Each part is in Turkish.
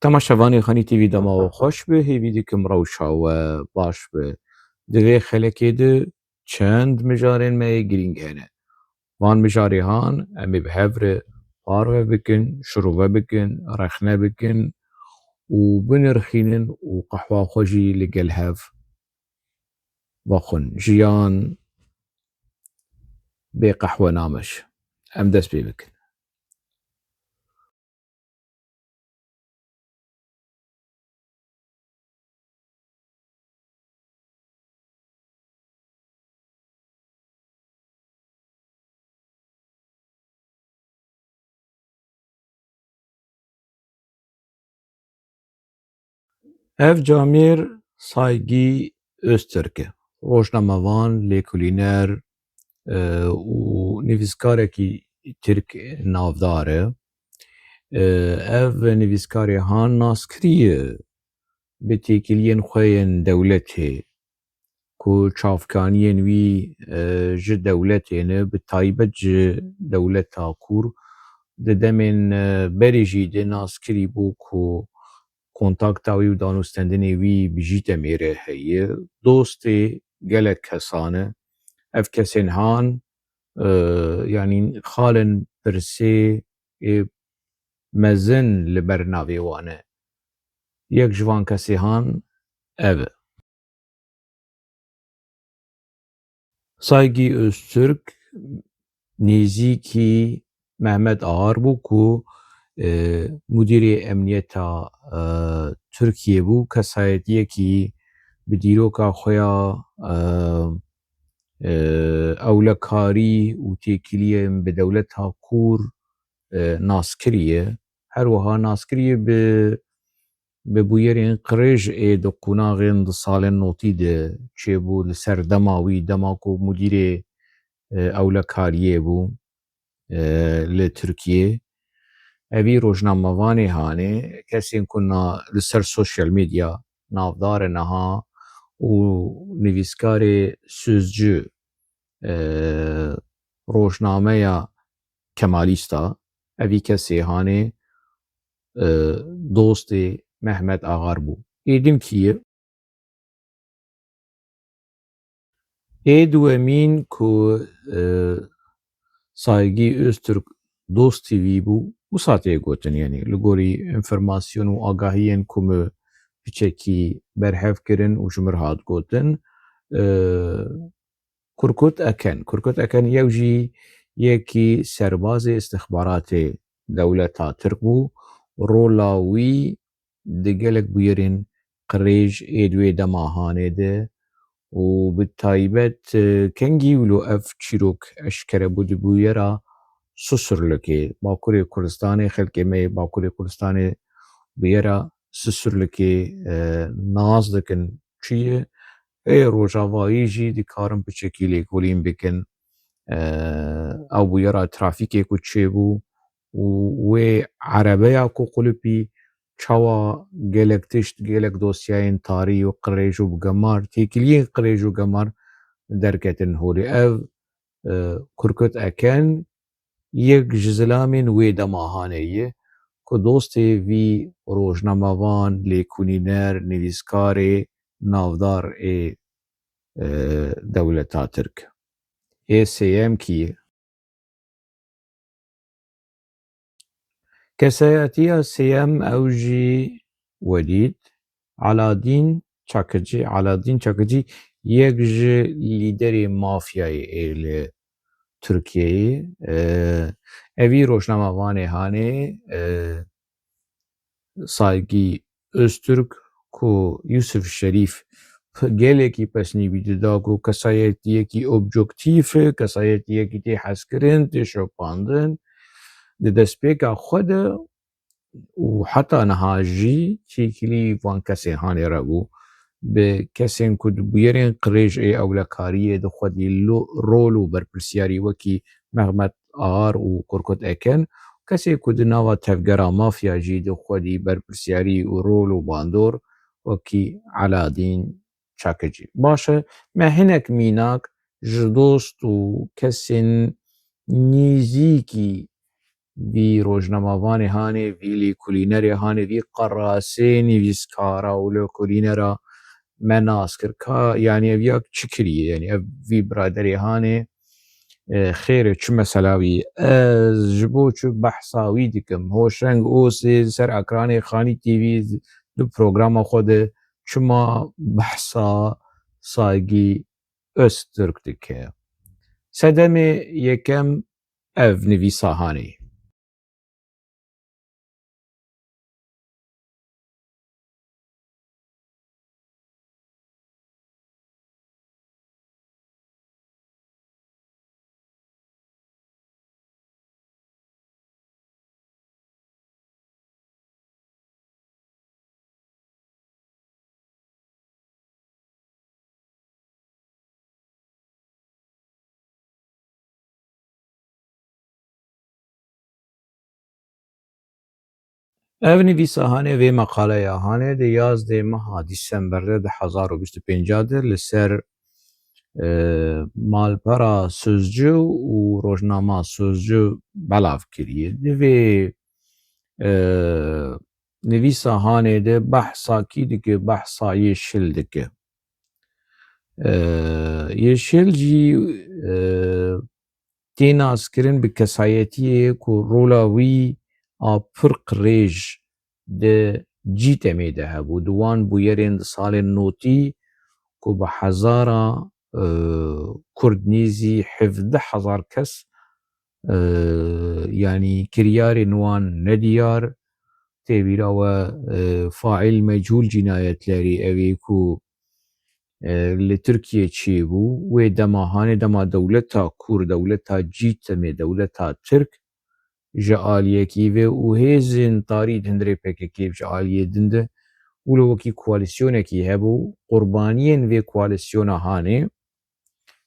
تماشاوانی خانی تیوی دما و خوش به هیویدی کم روشا و باش به دوی خلکی ده چند مجارین می گرینگ هنه وان مجاری هان امی به هفره پاروه بکن شروعه بکن رخنه بکن و بنرخینن و قحوه خوشی لگل هف بخون جیان به قحوه نامش ام دست بی بکن اف جامیر سایگی Öztürk'e روشنامه‌وان لیکولینر و نویسکارێکی ترک ناودارە ev nivîskarihan naskiriye bi têkiliyên xwe yên dewletê ku çavkaniyên wî ji dewletê ne bi taybet ji dewleta Kûr di demên berê jî dê naskirî bû ku kontakta wî û danûstendinê wî bi jî demê re heye dostê gelek kesan e ev kesên han yanî xalên pirsê ê mezin li ber navê wan e yek ji van kesê han ev e Saygî Öztürk nêzîkî Mehmet Ağar bû ku Mudîrê Emniyeta Tirkiye bû kesayetiyekî bi dîroka xwe ya ewlekarî û têkiliyên bi dewleta Kûr naskiriye her wiha naskiriye bi bûyerên qirêj ê di qunaxên di salên notî de çêbû li ser dema wî dema ku mudîrê ewlekariyê bû li Tirkiyê evî rojnamevanê hanê kesên ku li ser sosyal medya navdar e niha û nivîskarê Sözcü rojnameya Kemalîst a evî kesê hanê dostê Mehmet Ağar bû êdîm kî ye ê duwemîn ku Saygî Öztürk dostê wî bû wisa tê gotin yanî li gorî înformasyon û agahiyên ku min piçekî berhev kirin û ji mir hat gotin Kurkut Eken Kurkut Eken yew jî yekî serbazê istixbaratê dewleta Tirk bû rola wî di gelek bûyerên qirêj ê di wê dema hanê de û bi taybet kengî wilo ev çîrok eşkere bû di bûyera Susurlukê Bakurê Kurdistanê xelkê me ê Bakurê Kurdistanê bûyera Susurlukê nas dikin çi ye ê rojavayî jî dikarin piçekî lêkolîn bikin ew bûyera trafîkê ku çêbû û wê erebeya ku qulipî çawa gelek tişt gelek dosyayên tarî û qirêj û gemar têkiliyên qirêj û gemar derketin holê ev Kurkut Eken yek ji zilamên wê dema hanê ye ku dostê vî rojnamevan lêkolîner nivîskarê navdar ê dewleta Tirk ê sêyem kî ye kesayetiya sêyem ew jî wedît Aladîn Çakıcı Aladîn Çakıcı yek ji lîderê mafyayê ê li Tirkiyeyê evî rojnamevanê hanê Saygî Öztürk ku Yusuf Şerîf gelekî pesnîvî dida ku kesayetiyekî objektif e kesayetiyekî tê hezkirin tê şopandin di destpêka xwe de û heta niha jî têkilî van kesên hanê re bû bi kesên ku di bûyerên qirêj ê ewlekariyê dixwedî rol û berpirsiyarî wekî Mehmet Ağar û Kurkut Eken kesê ku di nava tevgera mafya jî dixwedî berpirsiyarî û rol û bandor wekî Aladîn Çakıcı baş e me hinek mînak ji dost û kesên nêzîkî وی روژنماوان هانه وی لی کولینری هانه وی قراسه نویسکارا و لی کولینرا مناس کر که یعنی اویا چی کریه یعنی وی برادری هانه خیره چه مسلاوی از جبو چو بحثاوی دیکم هوشنگ اوسی سر اکران خانی تیوی دو پروگرام خود چما بحثا سایگی Öztürk dike. Sedemê yekem ev nivîsa hanê. Ev nivîsa hanê vê meqaleya hanê di 11 meha Dîsemberê di 2025 de li ser malpera Sözcü û rojnama Sözcü belav kiriye. Di vê nivîsa hanê de behsa kî dike behsa Yeşil dike. Yeşil jî tê naskirin bi kesayetiyê ku rola wî a pir qirêj di cîtemê de hebû. Di wan bûyerên di salên notî ku bi hezara Kurd nîzî 17,000 kes yanî kiryarên wan nediyar têbîra we faîl mecûl cinayetlerî ev ê ku li Tirkiye çêbû wê dema hanê dema dewleta Kurd dewleta cîtemê dewleta Tirk ji aliyekî vê û hêzên tarî hundirê PKK ji aliyê din de wilo wekî koalîsyonekî hebû qurbaniyên vê koalîsyona hanê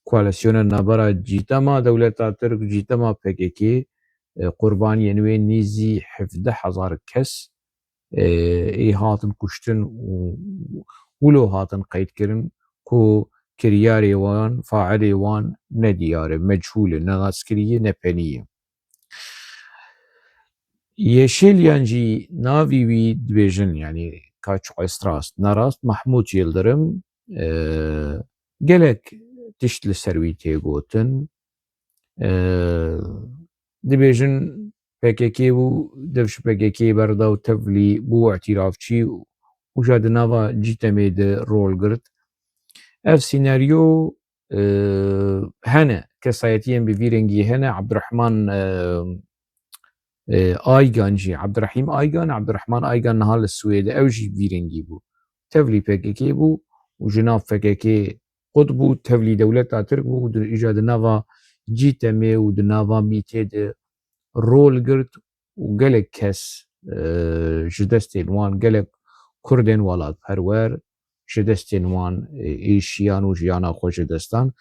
koalîsyona navbera cîtema dewleta Tirk cîtema PKK qurbaniyên wê nîzî 17,000 kes ê hatin kuştin û wilo hatin qeydkirin ku kiryarê wan failê wan nediyar e meçhûl e ne naskiriye ne penî. Yeşilyan jî navî wî dibêjin yanî ka çiqes rast nerast Mahmûd Yıldırım gelek tişt li ser wî tê gotin dibêjin PKK bû dev ji PKK berda û tevlî bû îtirafçî û ja di nava cîtemê de rol girt. Ev sînaryo hene kesayetiyên bi vî rengî hene Abdurrahman Aygan jî Abdurrahîm Aygan Abdurrahman Aygan niha li Swêdê ew jî vî rengî bû. Tevlî PKK bû û ji nav PKK qut bû tevlî dewleta Tirk bû û îja di nava cîtemê û di nava mîtê de rol girt û gelek kes ji destên wan gelek Kurdên welatperwer ji destên wan êşiyan û jiyana xwe ji destan.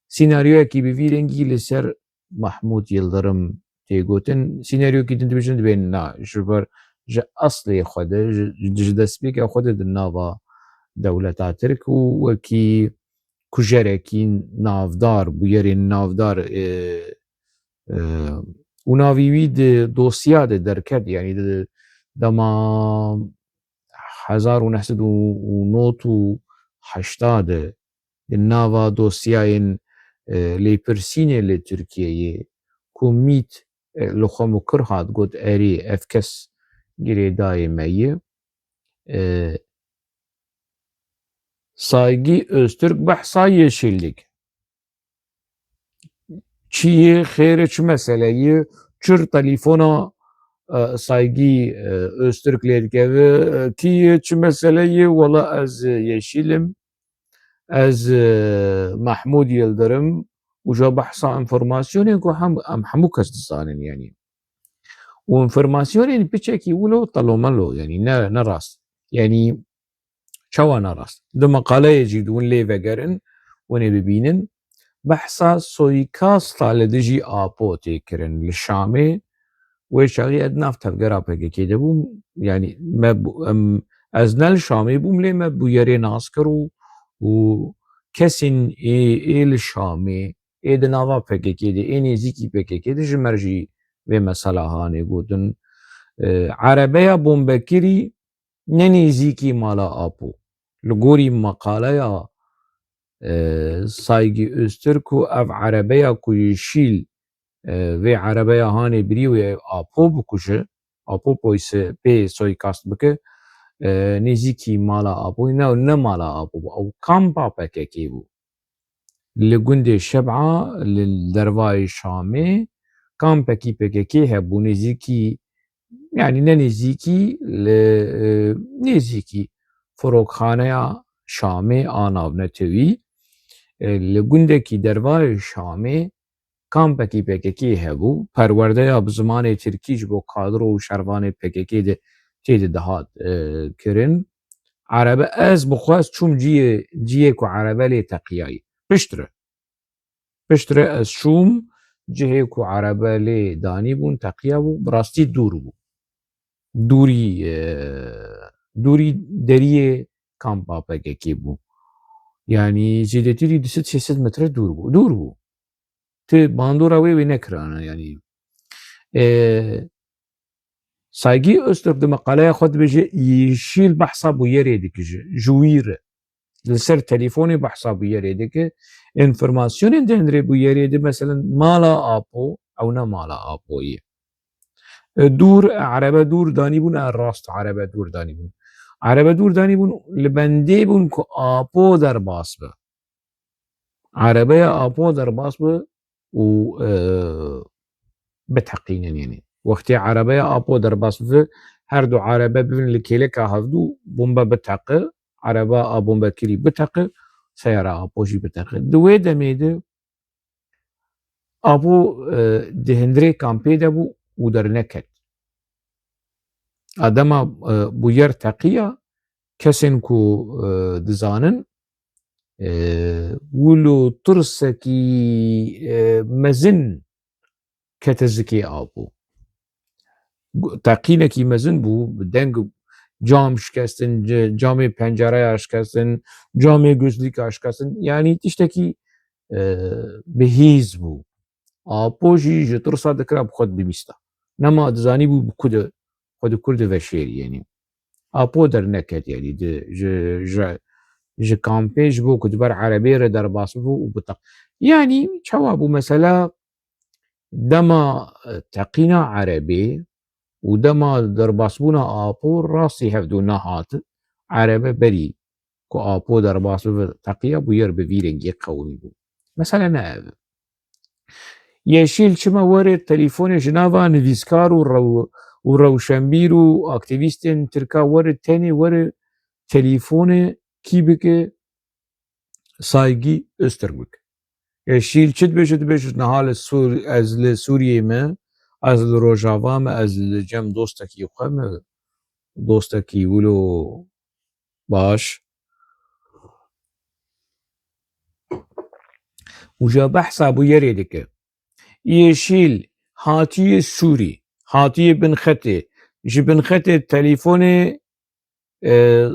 Sînaryoyekî bi vî rengî li ser Mahmûd Yıldırım tê gotin sînaryokî din dibêjin dibên na ji ber ji eslê xwe de ji destpêka xwe de di nava dewleta Tirk û wekî kujerekî navdar bûyerên navdar û navî wî di dosya de derket yanî di dema 1980 de di nava dosyayên lêpirsînê li Tirkiyeyê ku mît li xwe mûkir hat got erê ev kes girêdayê me ye Saygî Öztürk behsa Yeşil dike. Çi ye xêr e çi mesele ye çir telîfona Saygî Öztürk lê dikeve kî ye çi mesele ye wela ez Yeşilim ez Mahmûd Yıldırım û ja behsa informasyonên ku em hemû kes dizanin yanî û informasyonên piçekî wilo telomelo yanî ne rast yanî çawa nerast di meqaleyê jî di hûn lê vegerin hûnê bibînin behsa soîkasta li dijî Apo tê kirin li Şamê wê çaxî ez nav tevgera PKK de bûm yanî me ez ne li Şamê bûm lê me bûyerê nas kir û kesên ê li Şamê ê di nava PKK de ê nêzîkî PKK de ji mer jî vê mesela hanê gotin erebeya bombekirî ne nêzîkî mala Apo. Li gorî meqaleya Saygî Öztürk û ev erebeya ku yê şîl vê erebeya hanê birî wê Apo bikuje, Apo pê soykast bike nêzîkî mala Apoyê ne mala Apo bû, ew kampa PKK bû. Li gundê Şeb'a li dervayê Şamê kampekî PKK hebû nêzîkî yani ne nêzîkî li nêzîkî firokxaneya Şamê a navnetewî li gundekî dervayê Şamê kampekî PKK hebû perwerdeya bi zimanê Tirkî ji bo kadro û şervanê PKK de tê de dihat kirin. Erebe ez bixwest çûm ciyê ku erebe lê teqiyayî piştre ez çûm cihê ku erebe lê danîbûn teqiya bû bi rastî dûr bû. Dûrî deriyê kampa PKK bû. Yani zêdetirî 200-300 metre dûr bû. Ti bandora wê nekirane yanî. Saygî Öztürk di meqaleya xwe dibêje yêşîl behsa bûyerê dikije ji wî re. Li ser telîfonê behsa bûyerê dike. Enformasyonên de bûyerê de meselen mala Apo ew ne mala Apoyê. Dûr erebe dûr danîbûn rast erebe dûr danîbûn. Erebe dûr danîbûn li bendê bûn ku Apo derbas be. Erebeya Apo derbas be û biteqînin yanî. Wextê erebeya Apo derbas bibe her du erebe bibin li kêleka hevdû bombe biteqe, ereba a bombekirî biteqe, seyara Apo jî biteqe. Di wê demê de Apo di hindirê kampê de bû û derneket. A dema bûyer teqiya kesên ku dizanin wilo tirsekî mezin kete zikê Apo. Teqînekî mezin bû bi deng cam şikestin, camê pencereya şikestin, camê gözlîka şikestin yanî tiştekî bihîz bû. Apo jî ji tirsa dikira bi xwe dibîsta. Nema dizanîbû bi ku de xwe di kur de veşêrî yanî. Apo derneket yanî ji kampê ji bo ku di ber erebê re derbas bibû û biteq. Yani çawa bû mesela dema teqîna erebê û dema derbasbûna Apo rastî hevdû nehat erebe berî ku Apo derbas bibe teqiya bûyer bi vî rengî qewimî bû. Mesela ne ev? Yeşîl çima were telîfonê ji nava nivîskar û rewşenbîr û aktivîstên Tirka were tenê were telîfonê kî bike Saygî Öztürk bike. Yeşîl çi dibêje dibêje niha ez li Sûriyê me, ez li Rojava me, ez li cem dostekî xwe me, dostekî wilo baş û ja behsa bûyerê dike. Yeşîl hatiye Sûrî, hatiye Binxetê, ji Binxetê telîfonê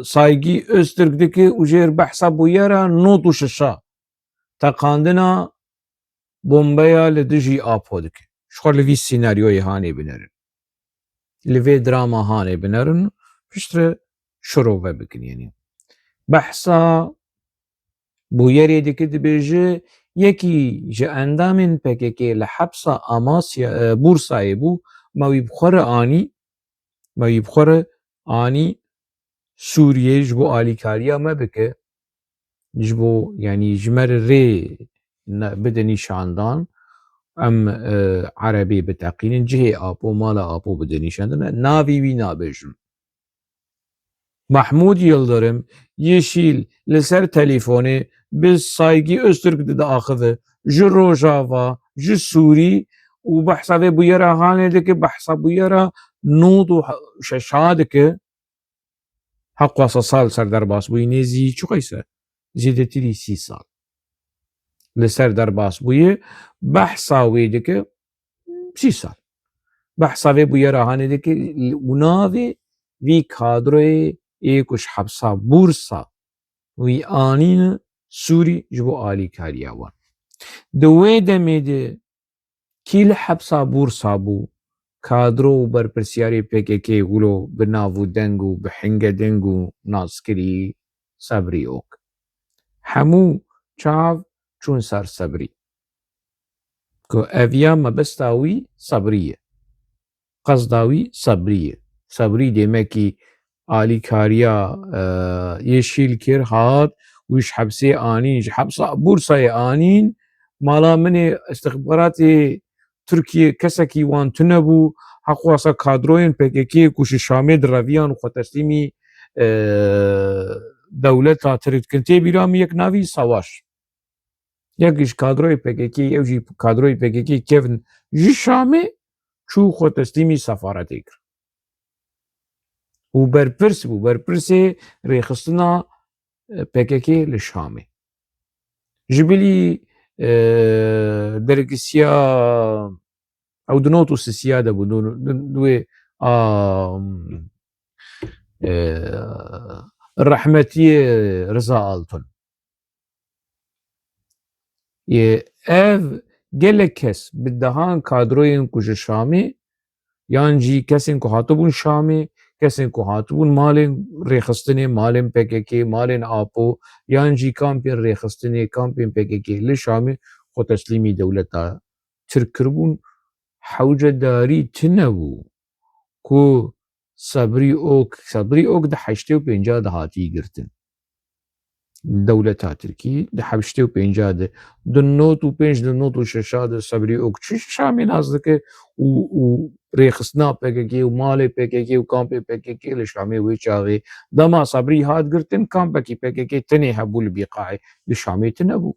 Saygî Öztürk dike û jêr behsa bûyera not û şişa teqandina bombeya li dijî Apo dike. Ji xwe li vî sînaryoyê hanê binerin. Li vê drama hanê binerin piştre şirove bikin yanî. Behsa bûyerê dike dibêje yekî ji endamên PKK li hepsa Amasya Bûrsayê bû me wî bixware anî Sûriyê ji bo alîkariya me bike ji bo yanî ji me re rê bide nîşandan em erebê biteqînin cihê Apo mala Apo bide nîşandin navî wî nabêjim. Mahmud Yıldırım Yeşîl li ser telîfonê bi Saygî Öztürk dide axive ji Rojava, ji Sûrî û behsa vê bûyera hanê dike behsa bûyera not û şeşa dike heqwasa sal ser derbasbûyî nêzî çi qeyse zêdetirî 30 sal. Li ser derbasbûyê behsa wê dike 30 sal. Behsa vê bûyera hanê dike û navê vî kadroyê ê ku ji hepsa Bûrsa wî anîne Sûrî ji bo alîkariya wan. Di wê demê de kî li hepsa Bûrsa bû کادرۆ و بەرپرسیاری PKK گوڵۆ بناو و دەنگ و بحینگە دەنگ و ناسکری سەبری ئۆک هەموو چاو چوون سەر سەبری کە ئەڤیا مەبەستاوی سەبریە قەزداوی سەبریە سەبری دێمەکی ئالیکاریە یێشیل کرد هات ویش حەبسێ ئانینش حەبسا بورسایە ئانین ماڵا منێ استخباراتی تورکیە کەسێکی وان تو نەبوو حەقواسە کادرۆیان PKK کوشی شامێ دڕەڤیان و خۆتەسلیمی دەولەتا ترکردن تێبیرامی یەک ناوی سەواش یەکیش کادرۆی PKK ئەوژی کادرۆی PKK کێڤن ژی شامێ چوو خۆتەسلیمی سەفارەتێ کرد و بەرپرس بوو بەرپرسێ ڕێخستنا PKK لە شامێ ji bilî dergisiya ew di not û sisiya de bû duê rehmetiyê Riza Altun yê ev gelek kes bi dehan kadroyên ku ji Şamê yan jî kesên ku hatibûn Şamê kesên ku hatibûn malên rêxistinê malên PKK malên Apo yan jî kampên rêxistinê kampên PKK li Şamê xweteslîmî dewleta Tirk kiribûn hewcedarî tune bû ku Sebrî Ok di 85 de hatî girtin dewleta Tirkî di 85 de di not û pênc di not û şeşa de Sebrî Ok çi Şamê nas dike û rêxistina PKK û malê PKK û kampê PKK li Şamê wê çaxê dema Sebrî hat girtin kampekî PKK tenê hebû li Bîqaê li Şamê tune bû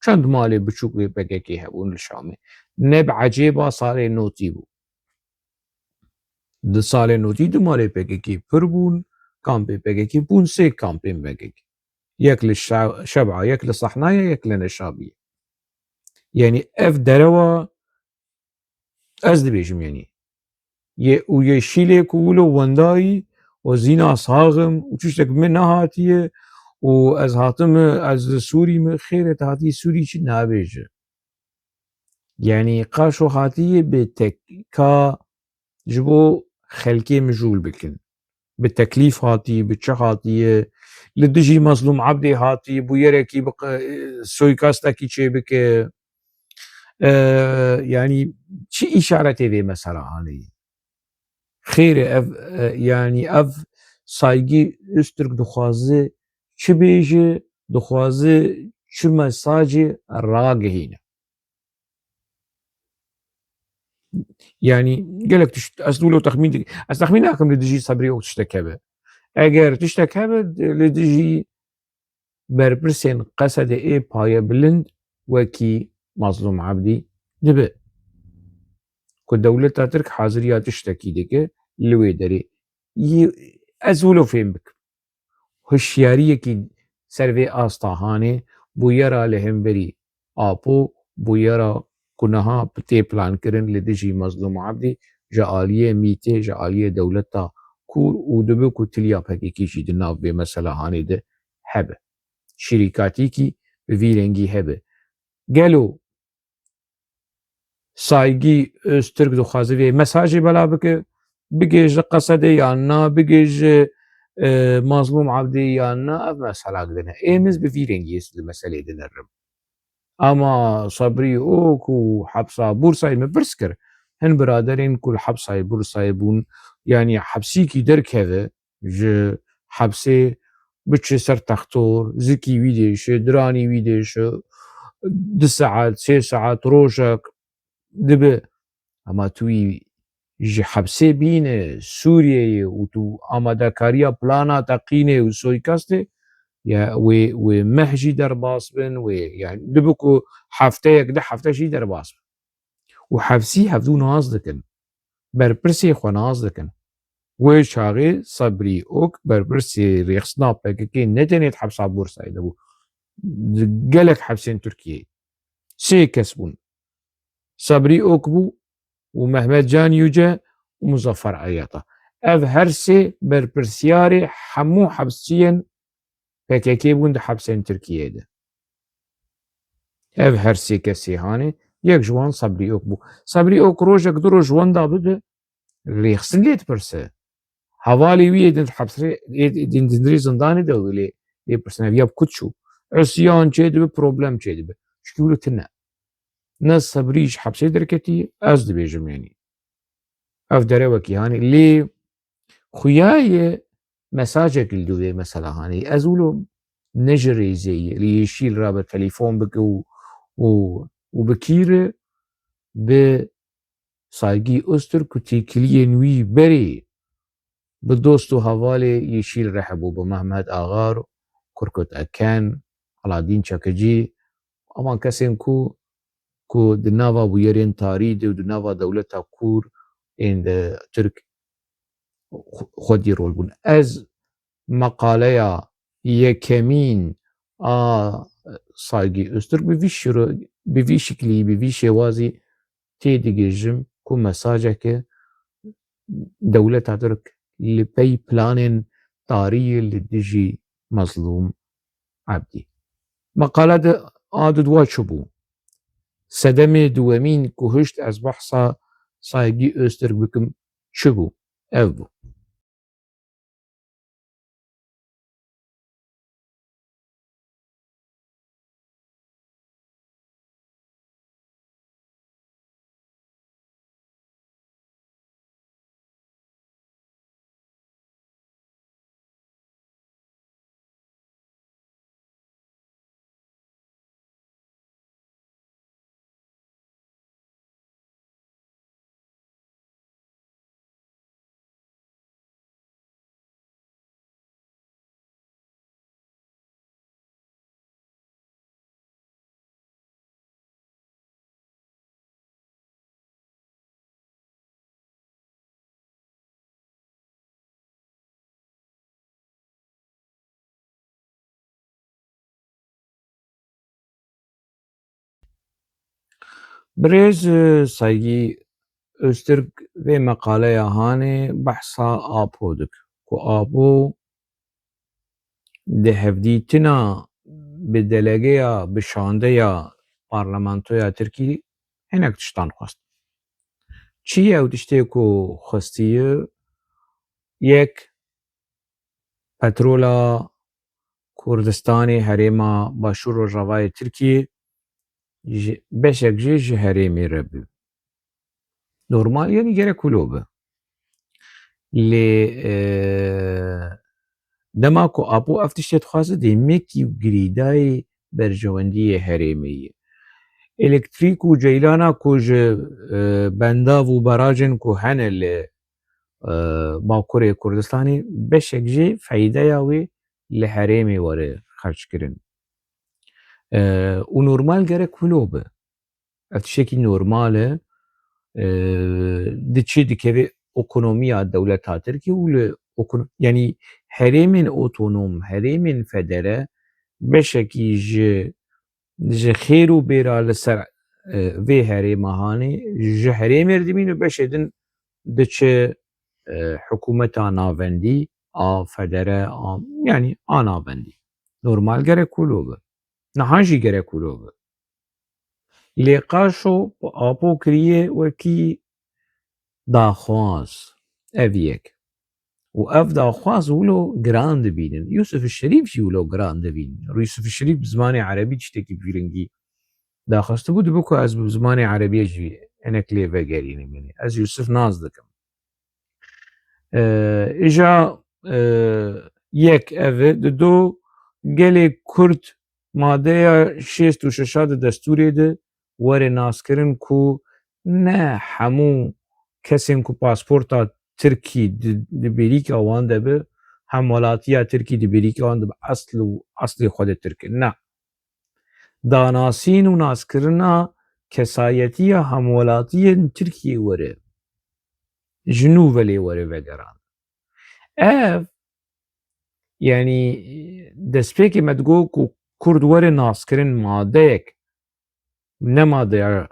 çend malê biçûk wê PKK hebûn li Şamê ne bi ecêba salê notî bû di salê notî di malê PKK pir bûn kampê PKK bûn sê kampên PKK yek li Şebca yek li Sehnayê yek li Neşabiyê yanî ev derewa ez dibêjim yanî û yê şîlê ku wilo wendayî û zîna saxim û tiştek bi min nehatiye û ez hatim ez li Sûrî me xêre tu hatî Sûrî çi nabêje yanî qaşo hatiye bê ka ji bo xelkê mijûl bikin bi teklîf hatî bi çi hatiye li dijî Mezlûm Ebdê hatî bû yerekî soykastekî çêbike yanî çi îşaretê vê mesela haneyê xêre ev yanî ev saygî Öztürk dixwaze çi bêje dixwaze çi mesajê ragihîne yanî gelek tişt ez wilo texmîn dikim ez texmîn nakim li dijî Sebrî Ok tiştek hebe eger tiştek hebe li dijî berpirsên Qesedê ê payebilind wekî Mezlûm Ebdî dibe ku dewleta Tirk haziriya tiştekî dike li wê derê ez wilo fêm bikim hişyariyekî ser vê asta hanê bûyera li hemberî Apo bûyera ku niha tê plankirin li dijî Mezlûm Ebdî ji aliyê Mîtê ji aliyê dewleta Kûr û dibe ku tiliya PKK jî di nav vê mesela hanê de hebe şîrîkatîkî bi vî rengî hebe gelo saygî Öztürk dixwaze vê mesajê bela bike bigê ji Qesedê yan na bigê ji Mezlûm Ebdê yan na ev meselak dine êm ez bi vî rengî li meselê dinirim ama Sebrî Ok û hepsa Bûrsayê me pirs kir hin biraderên ku li hepsayê Bûrsayê bûn yanî hepsîkî derkeve ji hepsê biçe ser textor zikî wî dêşe diranî wî dêşe 2 saet 3 saet rojek dibe ama tu wî ji hepsê bîne Sûriyeyê û tu amadekariya plana teqînê û soykastê ya wê meh jî derbas bin wê yani dibe ku hefteyek di hefte jî derbas bin û hepsî hevdû naz dikin berpirsê xwe naz dikin wê çaxê Sebrî Ok berpirsê rêxistina PKK ne tenê di hepsa Bûrsayê de bû di gelek hepsên Tirkiyeyê sê kes bûn Sebrî Ok bû û Mehmet Can Yüce û Muzaffer Eyata ev her sê berpirsyarê hemû hepsiyên PKK bûn di hepsên Tirkiyeyê de ev her sê kesê hanê yek ji wan Sebrî Ok bû Sebrî Ok rojek du roj wenda bibe ريخسن ليت برسه حوالي وی حبسري دندري زنداني ده لي برسه نبيا بكتشو عصيان چه دبه problem چه دبه çünkü ولو تنه ناس صبريش حبسي دركتي از دبيجم يعني اف درewekî hani lê xuyayê mesajek li dûvê mesela hani ez wilo ne ji rêzeyê li yeşîl re bi telîfon bike û bikîre bi Saygî Öztürk û têkiliyên wî berê bi dost û hevalê Yeşîl re hebû bi Mehmet Agar, Kurkut Eken, Aladîn Çakıcî evan kesên ku di nava bûyerên tarî de û di nava dewleta Kûr ên de Tirk xwedî rol bûn. Ez meqaleya yekemîn a Saygî Öztürk bi vî şiklî bi vî şêwazî tê digihîjim ku mesajeke dewleta Tirk li pey planên tariyê li dijî mezlûm Ebdî. Meqale de a di dua çi bû? Sedemê duwemîn ku hişt ez behsa Saygî Öztürk bikim çi bû? Ev bû. Birêz Saygî Öztürk vê meqaleya hanê behsa Apo dik ku Apo di hevdîtina bi delegeya bişandeya parlamentoya Tirkî hinek tiştan xwest. Çi ye ew tiştê ku xwestiye yek petrola Kurdistanê herêma Başûr Rojavayê Tirkiyê beşek jî ji herêmê re bû. Normal yanî gerek wilo be. Lê dema ku Apo ev tiştê dixwaze dêmekî girîdayê berjewendiyê herêmê ye. Elektrîk û ceylana ku ji bendav û barajên ku hene li Bakurê Kurdistanê beşek jî feydeya wê li herêmê were xerckirin. Û normal gerek wilo be. Ev tiştekî normal e diçe dikeve ekonomiya dewleta Tirkî û li yanî herêmên otonom, herêmên federe beşekî ji xêr û bêra li ser vê herêma hanê ji herêmê re dimîn û beşê din diçe hikûmeta navendî a federe yanî a navendî. Normal gerek wilo be. Niha jî gerek wilo be. Lê qaşo Apo kiriye wekî daxwaz. Ev yek. û ev daxwaz wilo giran dibînin. Yûsif Şerîf jî wilo giran dibînin. Yûsif Şerîf bi zimanê erebî tiştekî girîngî daxwastibû dibe ku ez bi zimanê erebiyê jî hinek lê vegerînim. Ez Yûsif naz dikim. Îja yek ev e di do gelê Kurd madeya şêst û şeşa di destûrê de were nazkirin ku ne hemû kesên ku pasporta Tirkî di bêrîka wan de be hemwelatiya Tirkî di bêrîka wan de be eslê xwe de Tirk in. Ne. Danasîn û nazkirina kesayetiya hemwelatiyên Tirkiyê were ji nû velê were vegeran. Ev yanî destpêkê me digot ku Kurd were nazkirin madeyek ne madeya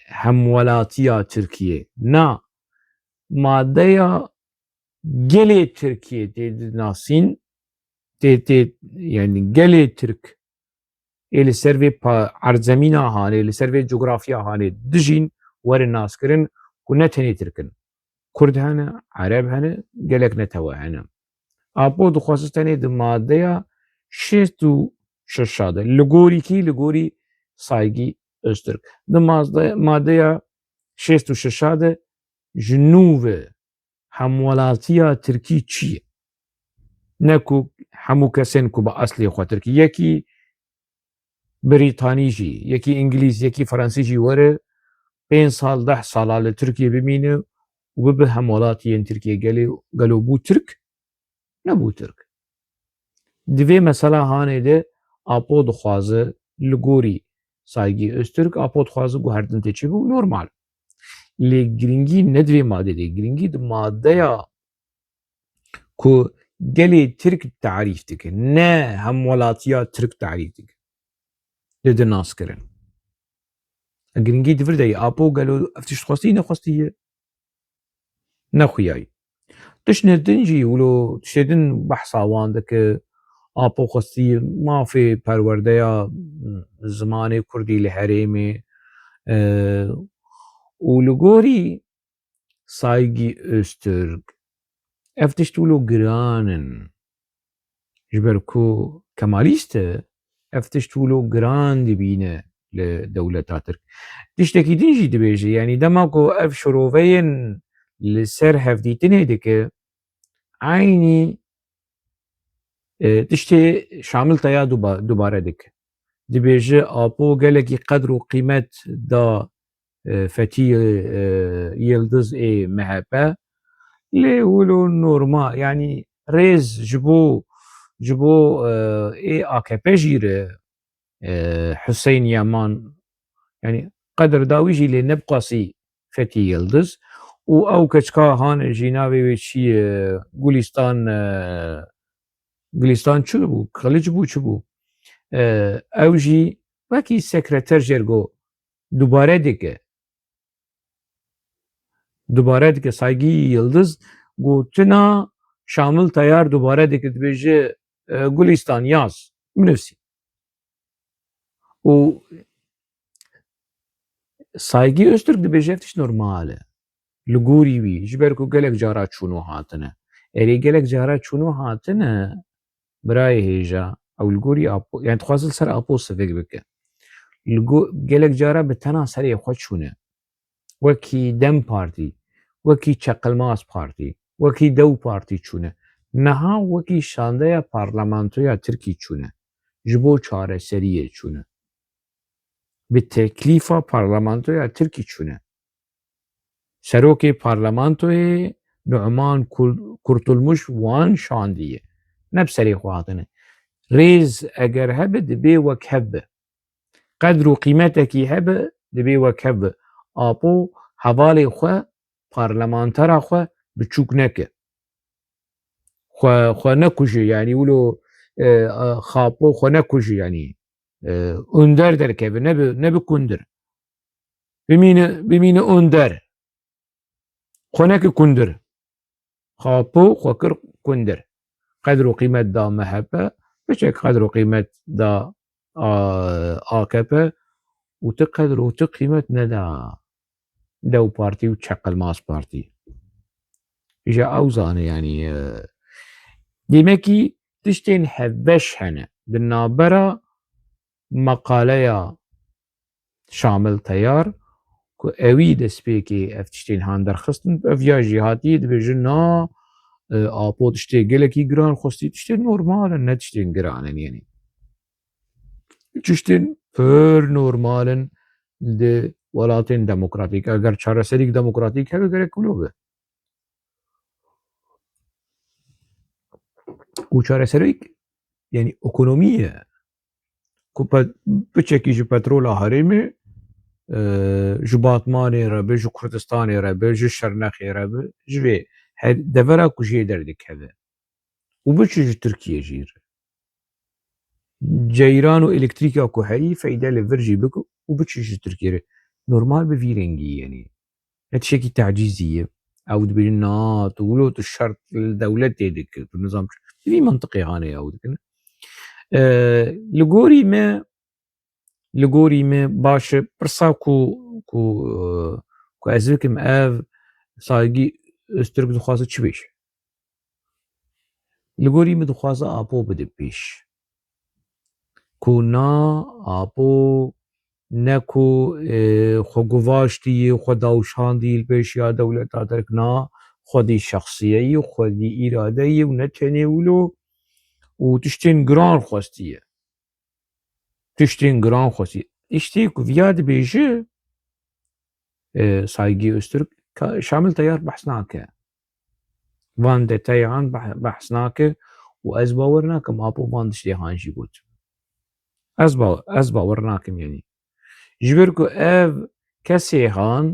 hemwelatiya Tirkiyê na madeya gelê Tirkiyê tê dinasîn tê yanî gelê Tirk ê li ser vê erzemîna hanê li ser vê coğrafya hanê dijîn were nazkirin ku ne tenê Tirk in. كرد هنا عرب هنا قالك نتوا هنا أبو دخواستني دمادية شيستو ششادة لغوري سايجي أسترك دمادية شيستو ششادة جنوب همولاتيا تركي چي نكو همو كسين كو بأصلي خوا تركي يكي بريطاني جي يكي انجليز يكي فرنسي جي وره 5 سال 10 سال لتركيا بمينه وببه همولاتيا تركيا قالوا بو ترك نبو ترك دوی مثلا هانه ده آپو دخوازه لگوری سایگی استرک آپو دخوازه گو هردن تچی بو نورمال لی گرینگی ندوی ماده ده گرینگی ده ماده یا که گلی ترک تعریف دکه نه همولاتیا ترک تعریف دکه ده ناس کرن گرینگی دور ده آپو گلو افتش خواستی نخواستیه نخویایی تشندن جي ولو تشدن بحثاوان دك آپو خستی ما في پروردهیا زمان کردی لحريمي ولگوری سايجي استرگ افتشتولو گرانن جبركو كماليست افتشتولو گران دبينه لدولة ترك تشتكي دنجي دبيجي يعني دماغو اف شروفين لسر هفديتنه دك عيني تشتي شامل تيا دوباره دك دبيجي آپو گلكي قدر و قيمت دا فتي يلدز اي مهبه لي ولو نورمال يعني ريز جبو اي AKP جيره حسين يامان يعني قدر داويجي لي نبقاسي فتي يلدز و او كچكا هان جيناوي وشي گلستان چو بو خلیج بو چو بو او جی وکی سکرتر جرگو دوباره دیگه سایگی یلدز گوتنا شامل تیار دوباره دیگه دبیجه گلستان یاز منفسی و سایگی استرک دبیجه افتش نورماله لگوری وی جبرکو گلک جارا چونو هاتنه اری گلک جارا چونو هاتنه برای هیجا او الگوری آپو يعني تخوازل سر آپو سفك بك قالك جارا بتنا سري خود شونه وكي دم بارتي وكي چقل ماس بارتي وكي دو بارتي چونه نها وكي شانده پارلمانتويا تركي چونه جبو چاره سريه چونه بتكليفا پارلمانتويا تركي چونه سروكي پارلمانتوي نعمان كرتلمش وان شانديه نبسري خواتنه ريز اگر هبه دبي وك هبه قدر و قيمتكي هبه دبي وك هبه آپو حوالي خو پارلمانترا خو بچوك نكه خو نكوشي يعني ولو خاپو خو نكوشي يعني اندر دركه نبي كندر بمين اندر خو نك كندر خاپو خو كر كندر قدر و قيمت دا مهبه بشك قدر و قيمت دا AKP وتقدر وتقيمت ندا دو بارتي وتشقل ماس بارتي إجا أوزانه يعني ديمكي تشتين هبش هنا بالنابرة مقالة شامل تيار كو اوي دسبيكي افتشتين هاندر خستن افيا جهاتي دبجنا آپو تشتي گلكي گران خستي تشتين نورمالن نتشتين گرانن يعني تشتين پر نورمالن de ولايتين ديمقراطيك اگر چارەسەریک ديمقراطيك هبه گرک کنو به و چارەسەریک يعني اكونومية كو بچكي جو بترول هرمي جو باتماني ربه جو كردستاني ربه جو شرنخي ربه جوي دفرا كوشي دردك هذا وبچي جو تركيا جير جيران والكتريكا كو هري فايده لفرجي بكو وبچي جو تركيا نورمال بفيرنجي يعني هادشي تعجيزيه او تبينا تقولوا الشرط الدوله تيدك النظام في منطقي هاني او لگوری ما باشه پرسا کو ازوکم اف سایگی ئۆسترک دخوازە چ بێژە li gorî min dixwaze apo bide pêş ku na apo ne ku xwe guvaştiyê xwe dawşandî li pêşiya dewleta Tirk na xwedî şexsiyeyî xwedî îradeyî û ne tenê wilo û tiştên giran xwestiye tiştên giran xwestiye tiştê ku viya dibêje Saygî Öztürk Şamil Tayyar behs nake van detayên behs nake û ez bawer nakim apo van tiştêhan jî got ez bawer nakim yenî ji ber ku ev kesêhan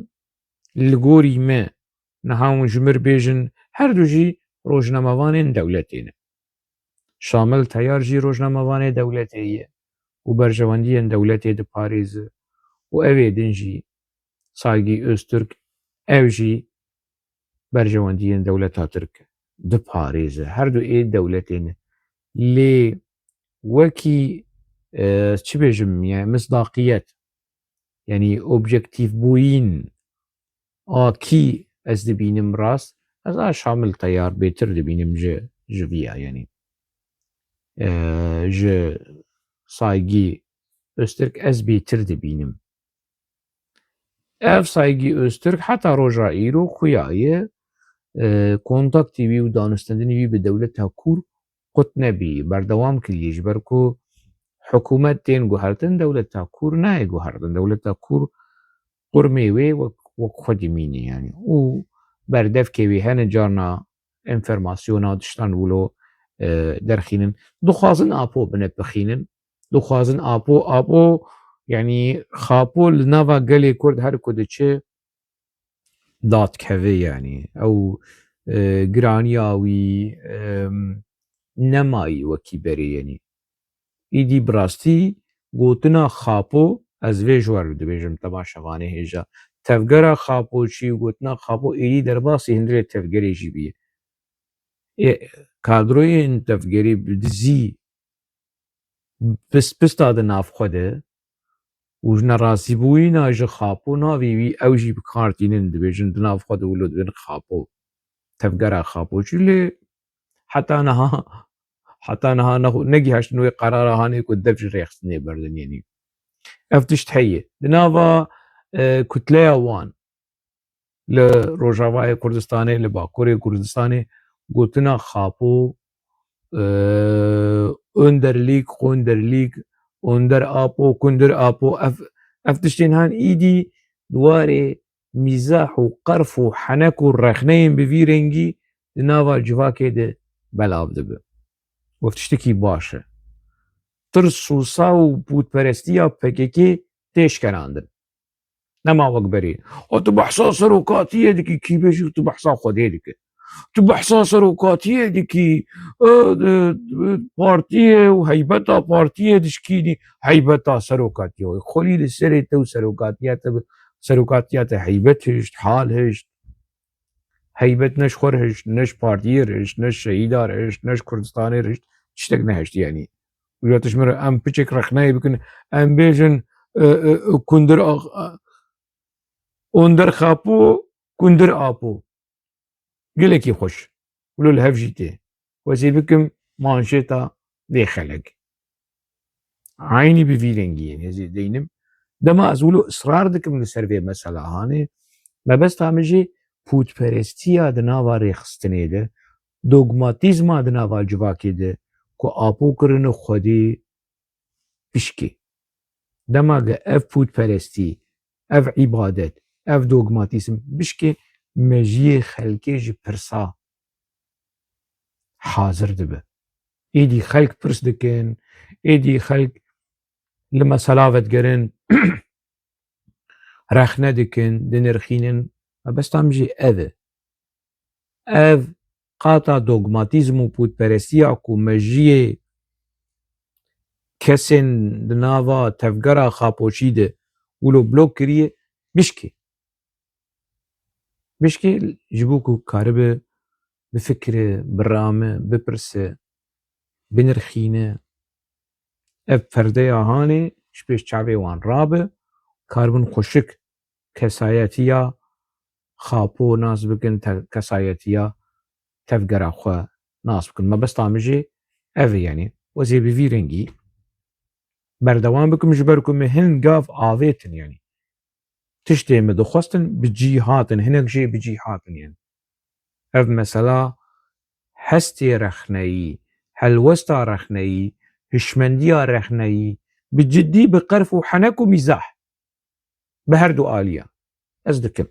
li gorî me niha hûn ji mir bêjin her du jî rojnamevanên dewletê ne Şamil Tayyar jî rojnamevanê dewletê ye û berjewendiyên dewletê diparêze û evê din jî Saygî Öztürk ev jî berjewendiyên dewleta Tirk diparêze her du ê dewletê ne lê wekî çi bêjim yani misdaqiyet yanî objektivbûyîn a kî ez dibînim rast ez a Şamil Tayyar bêtir dibînim ji vîya yanî ji Saygî Öztürk ez bêtir dibînim ev Saygî Öztürk heta roja îro xuya ye kontaktê wî û danûstandinê wî bi dewleta Kûr qut nebî berdewam kiriye ji ber ku hikûmet tên guhertin dewleta Kûr nayê guhertin dewleta Kûr qurmê wê wek xwe dimîne yanî û berdevkê wê hene carna enformasyona tiştan wilo derxînin dixwazin apo bine bixînin dixwazin apo yanî xapo li nava gelê Kurd her ku diçe dadkeve yanî ew giraniya wî nemayî wekî berê yanî îdî bi rastî gotina xapo ez vê ji we re dibêjim temaşevanê hêja tevgera xapoçî û gotina xapo êdî derbasî hindirê tevgerê jî bûye kadroyên tevgerê bi dizî pista di nav xwe de û ji nerazîbûyîna ji xapo navê wî ew jî bikartînin dibêjin di nav xwe de wilo dibin xapo tevgera xapoçî lê heta niha negihîştin wê qerara hanê ku dev ji rêxistinê berdin yanî ev tişt heye di nava kutleya wan li Rojavayê Kurdistanê li Bakurê Kurdistanê gotina xapo önderlîk xwenderlîk önder apo kundir apo ev tiştên han îdî di warê mîzah û qerf û henek û rexneyên bi vî rengî di nava civakê de belav dibe ev tiştekî baş e tirs û sa û pûtperestiya PKK tê şkerandin nema wek berê tu behsa serokatiyê dikî kî bêjî tu behsa Xwedê dikî tu behsa serokatiyê dikî partiyê û heybeta partiyê dişkînî heybeta serokatiyê xwelî li serê te û serokatiya te heybet hişt hal hişt heybet ne ji xwe re hişt ne ji partiyê re hişt ne ji şehîda re hişt ne ji Kurdistanê re hişt tiştek nehişt yanî wî tişt min re em piçek rexneyê bikin em bêjin kundir önder xapo kundir apo gelekî xweş wilo li hev jî tê wezê bikim manşeta vê xelek aynî bi vî rengî yên hêzê deynim dema ez wilo israr dikim li ser vê meselehanê mebesta min jî pûtperestiya di nava rêxistinê de dogmatîzma di nava civakê de ku apo kirine Xwedê pişkê dema ge ev pûtperestî ev îbadet ev dogmatîzm bişkê mejiyê xelkê ji pirsa hazir dibe êdî xelk pirs dikin êdî xelk li mesela vedgerin rexne dikin dinirxînin mebesta min jî ev e ev qata dogmatîzm û pûtperestiya ku mejiyê kesên di nava tevgera xapoçî de wilo blok kiriye bişkê ji bo ku karibe bifikire birame bipirse binirxîne ev perdeya hanê ji pêş çavê wan rabe karibin xweşik kesayetiya خاپۆ ناز بکن کەسایەتیە تەفگەرا خوا ناز بکن مەبەستامژێ ئەڤێ یعنی وەزێ بڤی رەنگی بەردەوام بکم ji ber ku me hin gav avêtin yanî tiştê me dixwestin bi cî hatin hinek jê bi cî hatin yani ev mesela hestê rexneyî helwesta rexneyî hişmendiya rexneyî bi ciddî bi qerf û henek û mîzah bi her du aliye ez dikim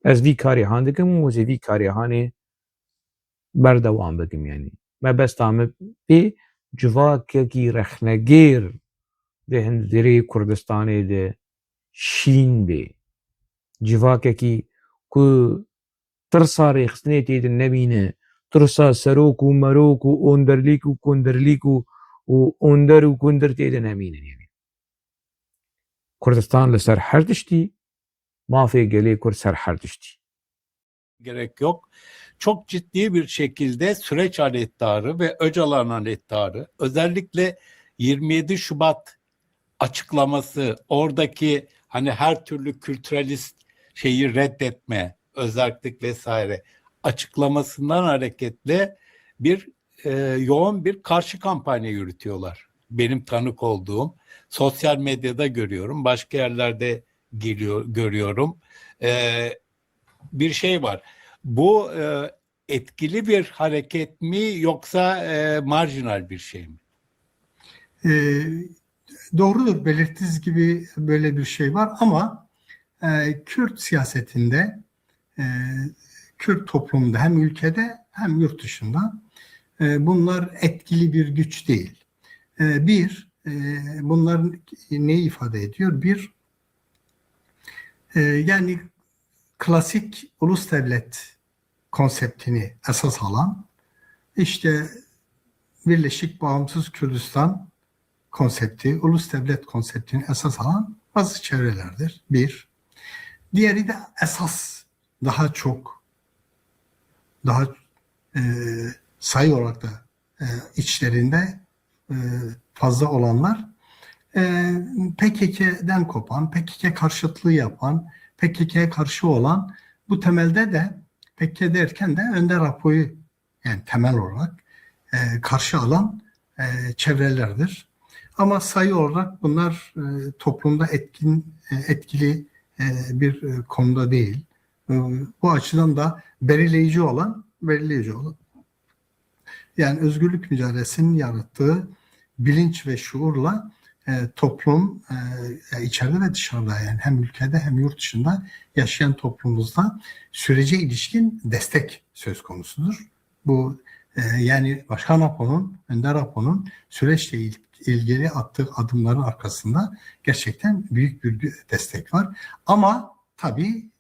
ez vî karê han dikim û wezê vî karê hanê berdewam bikim yani mebesta me pê civakekî rexnegêr di hindirê Kurdistanê de şîn bê civakekî ku tirsa rêxistinê tê de nebîne tirsa serok û merok û onderlîk û kundirlîk û onder û kundir tê de nemînin yani Kurdistan li ser her tiştî mafê gelê Kurd ser her tiştî gerek yok. Çok ciddi bir şekilde süreç alettarı ve Öcalan alettarı özellikle 27 Şubat açıklaması oradaki hani her türlü kültüralist şeyi reddetme, özerklik vesaire açıklamasından hareketle bir yoğun bir karşı kampanya yürütüyorlar. Benim tanık olduğum sosyal medyada görüyorum, başka yerlerde görüyorum. Bir şey var. Bu etkili bir hareket mi yoksa marjinal bir şey mi? Doğrudur, belirttiğiniz gibi böyle bir şey var ama Kürt siyasetinde, Kürt toplumunda hem ülkede hem yurt dışında bunlar etkili bir güç değil. Bunlar neyi ifade ediyor? Yani klasik ulus devlet konseptini esas alan, işte Birleşik Bağımsız Kürdistan konsepti, ulus devlet konseptini esas alan bazı çevrelerdir. Diğeri de esas daha sayı olarak da içlerinde fazla olanlar PKK'den kopan, PKK karşıtlığı yapan, PKK'ye karşı olan, bu temelde de PKK derken de Önder Apo'yu yani temel olarak karşı alan çevrelerdir. Ama sayı olarak bunlar toplumda etkili bir konuda değil. Bu açıdan da belirleyici olan. Yani özgürlük mücadelesinin yarattığı bilinç ve şuurla toplum içeride ve dışarıda yani hem ülkede hem yurt dışında yaşayan toplumumuzda sürece ilişkin destek söz konusudur. Bu yani Başkan Apo'nun, Önder Apo'nun süreçle ilgili attığı adımların arkasında gerçekten büyük bir destek var. Ama tabii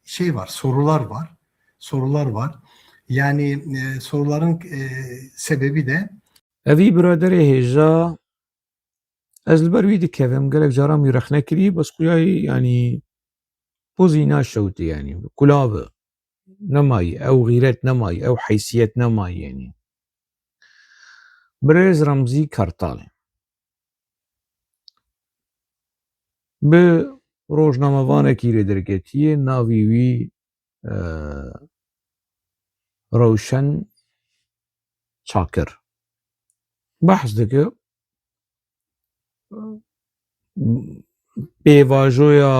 sorular var. Yani soruların sebebi de evî biraderê hêja ez li ber wî dikevim gelek caran wî rex nekirî bes xuyayî yanî pozî naşewitî yanî kulav nemayî ew xîret nemayî ew heysiyet nemayî yanî Birêz Remzî Kartal bi rojnamevanekî rê derketiye navê wî Rewşen Çakir behs dike pêvajoya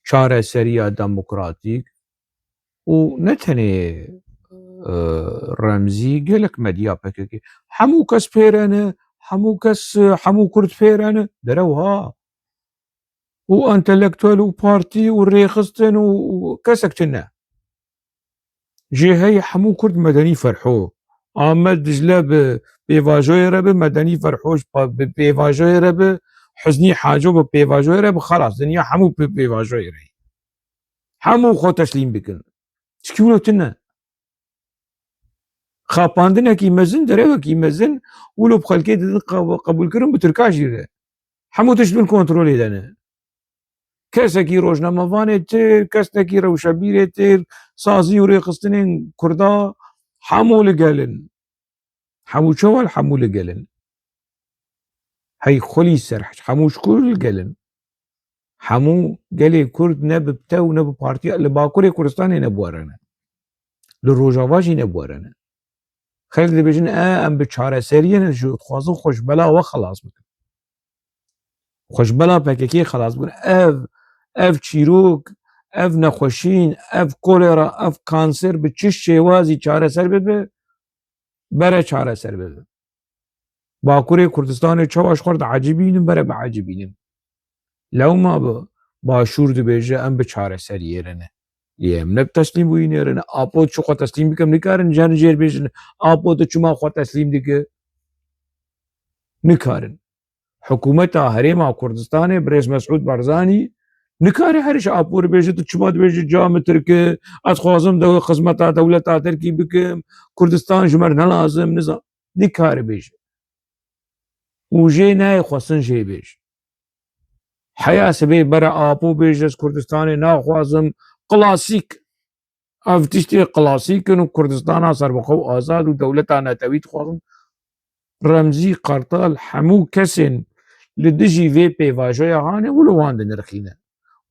çareseriya demokratîk û ne tenê Remzî gelek medya PKK hemû kes pêre hemû Kurd pêre ne derew ha û entelektûel û partî û rêxistin û kesek çi ne jê heyê hemû Kurd medenî ferho Ahmed Dicle bi pêvajoyê re bi medenî ferhoş bi pêvajoyê re bi Hüznî Haco bi pêvajoyê re bi xelas dinya hemû bi pêvajoyê re hemû xwe teslîm bikin çikî wilo tune xapandinekî mezin derewekî mezin wilo bi xelkê didin qebûlkirin bi Tirka jî re hemû tişt bin kontrolê de ne kesekî rojnamevanê têr kesekî rewşebîrê têr sazî û rêxistinên Kurda hemû li gelin hemû çewal hemû li gelin hey xulî serhişk hemû şkûr li gelin هەموو gelê Kurd ne bi te û ne bi partiya li Bakurê Kurdistanê nebuwerene li Rojava jî nebuwerene xelk dibêjin em bi çareseriyê ji dixwazin xweşbela we xelas bikin xweşbela PKK xelas bikin ev çîrok ev nexweşîn ev kolera ev kanser bi çi şêwazî çareser bibe bere çareser bibe Bakurê Kurdistanê çawa ji xwe re diecibînin bere biecibînin lewma bi başûr dibêje em bi çareseriyê re ne em ne bi teslîm bûyînê re ne apo çi xwe teslîm bikim nikarin cer jêr bêjin apo tu çima xwe teslîm dike nikarin hikûmeta Herêma Kurdistanê Birêz Mesûd Barzanî nikare herî ji apo re bêje tu çima dibêjî ca min Tirk e ez dixwazim xizmeta dewleta Tirkî bikim Kurdistan ji me re nelazim niza nikare bêje û jê nayê xwestin jê bêj heya sibê bere apo bêje ez Kurdistanê naxwazim klasîk ev tiştê klasîk in û Kurdistana serbixwe û azad û dewleta netewî dixwazin Remzî Qartal hemû kesên li dijî vê pêvajoya hane û li wan dinirxîne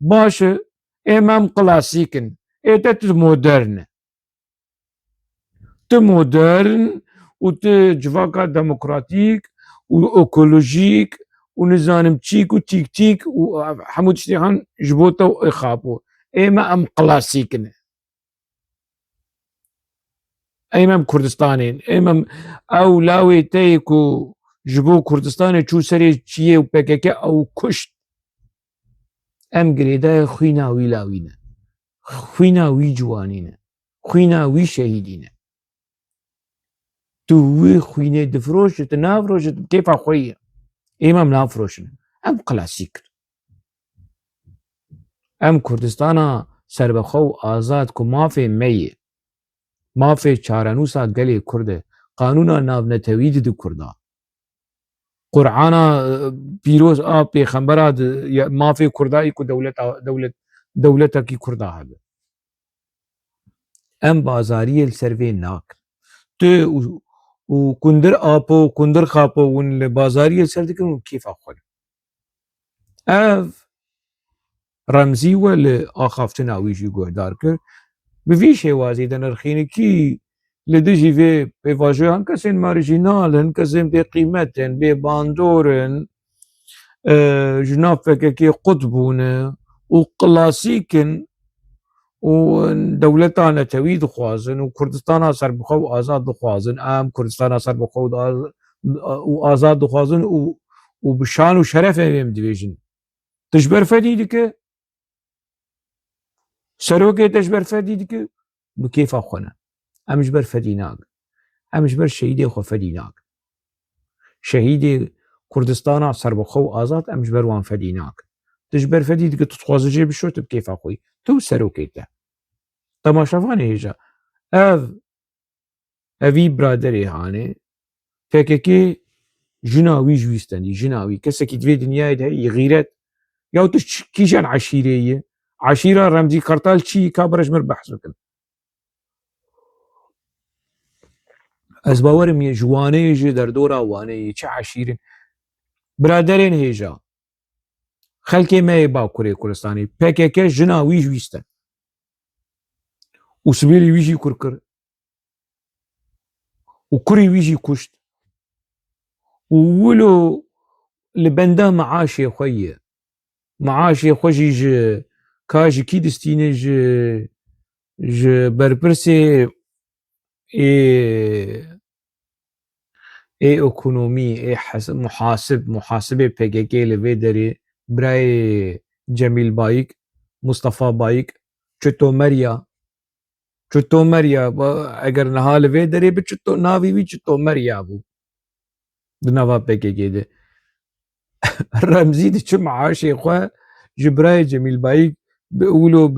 baş e em klasîk in te tu modern e tu modern û tu civaka demokratîk û ekolojîk û nizanim çîk û tîk û hemû tiştê han ji bo te xapû em klasîk in em Kurdistanê em ew lawê te yê ku ji bo Kurdistanê çû serê çiyê û PKK ew kuşt em girêdayê xwîna wî lawî ne xwîna wî ciwanî ne xwîna wî şehîdî ne tu wê xwînê difiroşî tu nafiroşî tu kêfa xwe yî em nafiroşin em klasîk em Kurdistana serbixwe û azad ku mafê me yê mafê çarenûsa gelê Kurd e qanûna navnetewî didi Kurda Qur'ana pîroz a pêxembera mafê Kurdayî ku dewletekî Kurda hebe em bazariyê li ser vê nakin tu û kundir apo kundir xapo hûn li bazariyê li ser dikin û kêfa xwe ev Remzî we li axaftina wî jî guhdar kir bi vî şêwazî de nirxînekî li dijî vê pêvajoyan hin kesên marjînal in kesên bêqîmet in bê bandor in ji nav PKK qut bûne û klasîk in û dewleta netewî dixwazin û Kurdistana serbixwe û azad dixwazin em Kurdistana serbixwe û azad dixwazin û bi şan û şerefê em dibêjin tu ji ber fedî dike serokê te ji ber fedî dike bi kêfa xwe ne em ji ber fedî nakin em ji ber şehîdê xwe fedî nakin şehîdê Kurdistana serbixwe û azad em ji ber wan fedî nakin tu ji ber fedî dike tu dixwazî jê bişo tu bi kêfa xwe yî tu û serokê te temaşevanê hêja evî biraderê hane PKK jina wî ji wî stenî jina wî kesekî divê dinyayê de heyî xîret ya tu kîjan eşîrê yî eşîra Remzî Qartal çi yî ka birejmir behs bikin ez bawerim ji wanê ji derdora wanê yî çi eşîrin biraderên hêja xelkê me yê Bakurê Kurdistanê PKK jina wî ji wî sten û sibêlê wî jî kur kir û kurê wî jî kuşt û wilo li benda meaşê xwe ye meaşê xwe jî ji ka ji kî distîne ji berpirsê ekonomî muhasibê PKK li vê derê birayê Cemîl Bayîk Mustafa Bayîk çi tomeriya eger niha li vê derê bi navê wî çi tomeriya bû di nava PKK de Remzî di çi meaşê xwe ji birayê Cemîl Bayîk bi wilo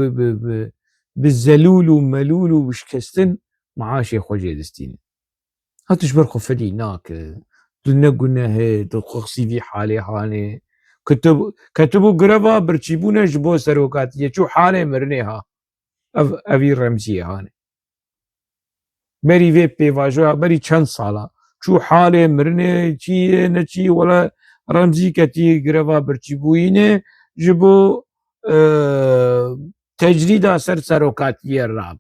bi zelûl û melûl û bişkestin meaşê xwe jê distîne ha tu ji ber xwe fedî nake tu ne gunehê tu xwexsî vî halê hane ketibû gireva birçîbûnê ji bo serokatiyê çû halê mirinê ha evî Remzîyê hane berî vê pêvajoya berî çend sala çû halê mirinê çiyê neçî wele Remzî ketî gireva birçîbûyînê جبو تجريدا سر سروكاتي الراب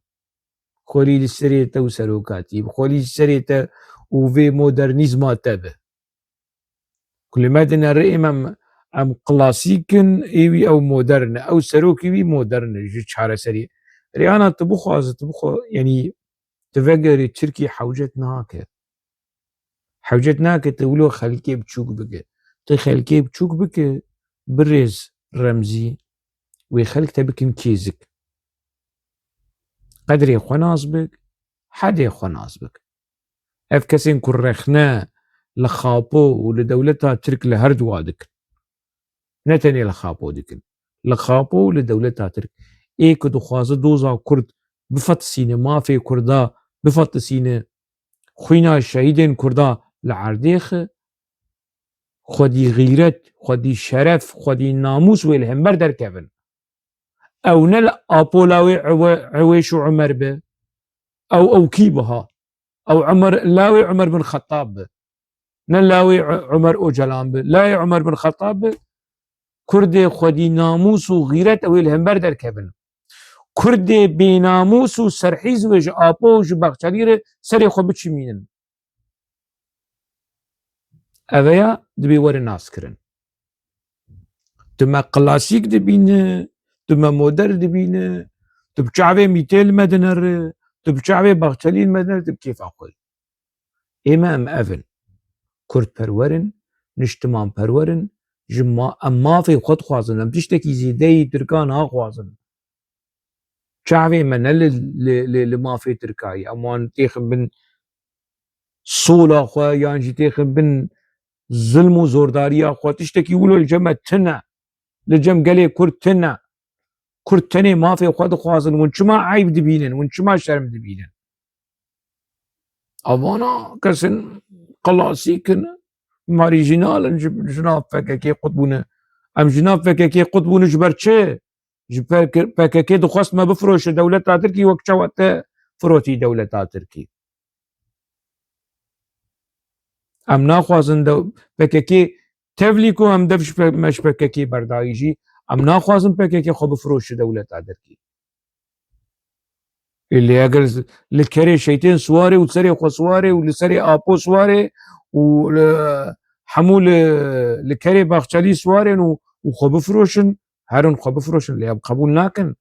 خولي للسريته وسروكاتي خولي السريته وفي مودرنيزما تبه كل ما دنا رئيم ام كلاسيكن ايوي او مودرن او سروكي مودرن جو شحال سري ريانا طبخ يعني تفكري تركي حوجتناك تقولوا خلكي بتشوك بك تخلكي بتشوك بك برز رمزي ويخلك تبكن كيزك قدري خناص بك حدي خناص بك اف كسين كرخنا لخابو ولدولتها ترك لهرد وادك نتني لخابو دكن لخابو لدولتها ترك ايه كدو خوازه دوزا كرد بفت سينه ما في كردا بفت سينه خوينا الشهيدين كردا لعرديخ خودي غيرت خودي شرف خودي ناموس والهمبر در كفن او نل ابولاوي عويش وعمر به او كيبها او عمر لاوي عمر بن خطاب به نل لاوي عمر اوجلان به لاوي عمر بن خطاب به كردي خودي ناموس وغيرت او الهمبر در كفن كردي بناموس وسرحيز وج ابو وج بغچلير سري خو بچمينن اويا دبي ور الناس كرن تما كلاسيك دبين تما مودر دبين تبچاوي ميتيل مدنر تبچاوي بغچلين مدنر تبكيف اقول امام افن كرد پرورن نشتمان پرورن جما اما في خود خوازن ام تشتكي زيدي تركان ها خوازن چاوي من لما في تركاي امان تيخن بن صولا خو يانجي تيخن بن ظلم وزورداريا خو تشتكي ولو الجمع تنا لجم قالي كرد تنا كرد تني ما في خود خوازن ونشما عيب دبينن ونشما شرم دبينن اوانا كسن كلاسيكن ماريجينال جناب فككي قطبونه ام جناب فككي قطبونه جبر چه جبر فككي دخواست ما بفروش دولة تركي وكشوات فروتي دولة تركي ام ناخوازن فككي تفليكو ام دفش مش فككي بردايجي ام ناخوازن فككي خو بفروش دولة تركي اللي اقل لكري شيتين سواري وتسري خو سواري ولسري ابو سواري وحمول لكري باخشالي سوارن وخو بفروشن هرن خو بفروشن اللي قبول ناكن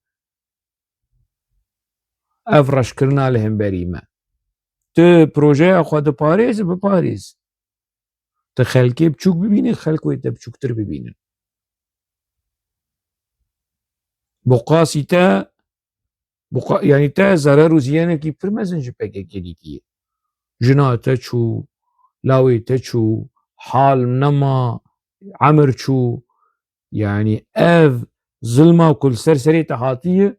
افرش كرنا لهم بريمه ت بروجي خو د باريس بباريس تخلكي بچوك ببيني خلكو يت بچوك تر ببينن بقاسي تا يعني تا ضرر وزيانه كي برمزن جبكي كديتي جناته چو لاوي تشو حال نما عمر شو يعني اف ظلمه وكل سرسري تحاتيه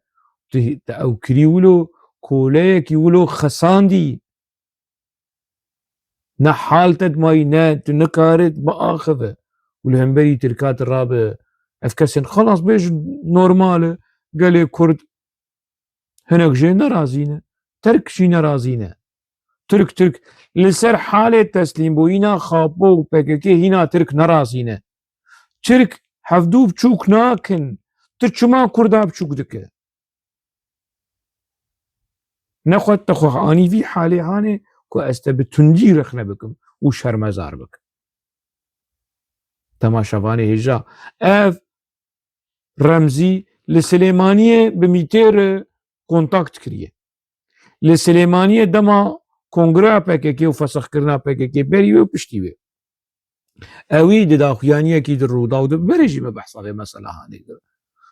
او كريولو كوليك يولو خساندي نحالتت ماينات نكارت باخذه والهمبري تركات الرابع افكسن خلاص بيش نورماله قال كرد هناك جينا رازينه ترك شينا رازينه ترك لسر حالة تسليم بوينا خابو بككي هنا ترك نرازينه ترك حفدو بچوك ناكن ترچما كردا بچوك دكه نخوت تخوخ آني في حالي هاني كو استبتنجي رخنا بكم وشرمزار بك تماشافاني هجا اف رمزي لسليمانية بميتير كونتاكت كريه لسليمانية دما كونغرا PKK وفسخ كرنا PKK بريوي وبشتيوي اوي داخويانيه كي درودا ودبرجي ما بحصل مساله هاني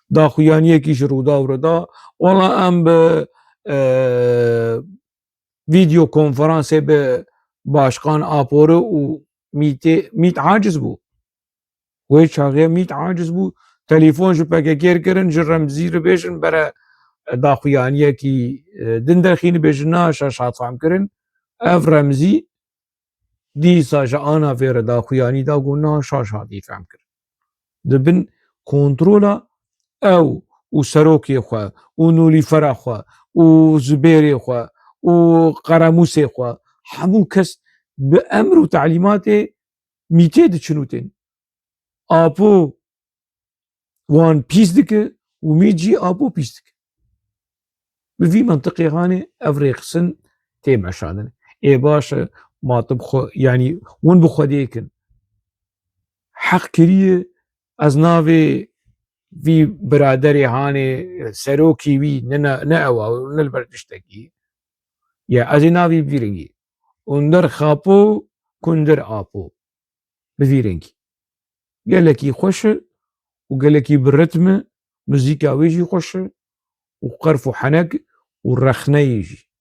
داخويانيه كي شرودا وردا والله ام فيديو كونفرنس ب باشقان ابورو و 100 عاجز بو ويش هاغي 100 عاجز بو تليفون جو PKK كرن جرم زير بيشن برا داخويانيه كي دندخين بيجنا شاشات فهم كرن اف رمزي دي ساجا انا فير دا خوياني دا قلنا شاشا دي فهم كر دبن كنترولا او وسروكي خوا ونولي فرا خوا وزبيري خوا وقراموسي خوا حمو كس بأمر وتعليماتي ميتيد شنوتين ابو وان بيس دكه وميجي ابو بيس دكه بفي منطقي هاني افريق سن تيمع شادن اي باشا ما تبخو يعني ون بخو ديكن حق كريه از ناوي في برادري هاني سروكي وي نأوا نلبرتشتكي يا ازي ناوي بفيرنجي وندر خابو كندر ابو بفيرنجي قال لك خوش وقال لك بالرتم مزيكا ويجي خوش وقرف وحنق والرخنه يجي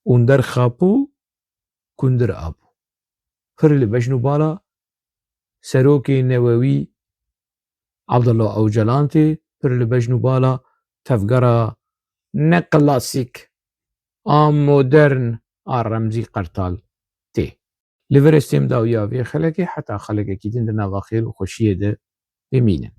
وندر خابو كندر ابو فرل بجنو بالا سروكي النووي عبد الله اوجلانتي فرل بجنو بالا تفقرا نقلاسيك مودرن رمزي قرطال تي لفر استيم داويا في خلقي حتى خلقي كيدين دنا خير وخشيه ده بمينه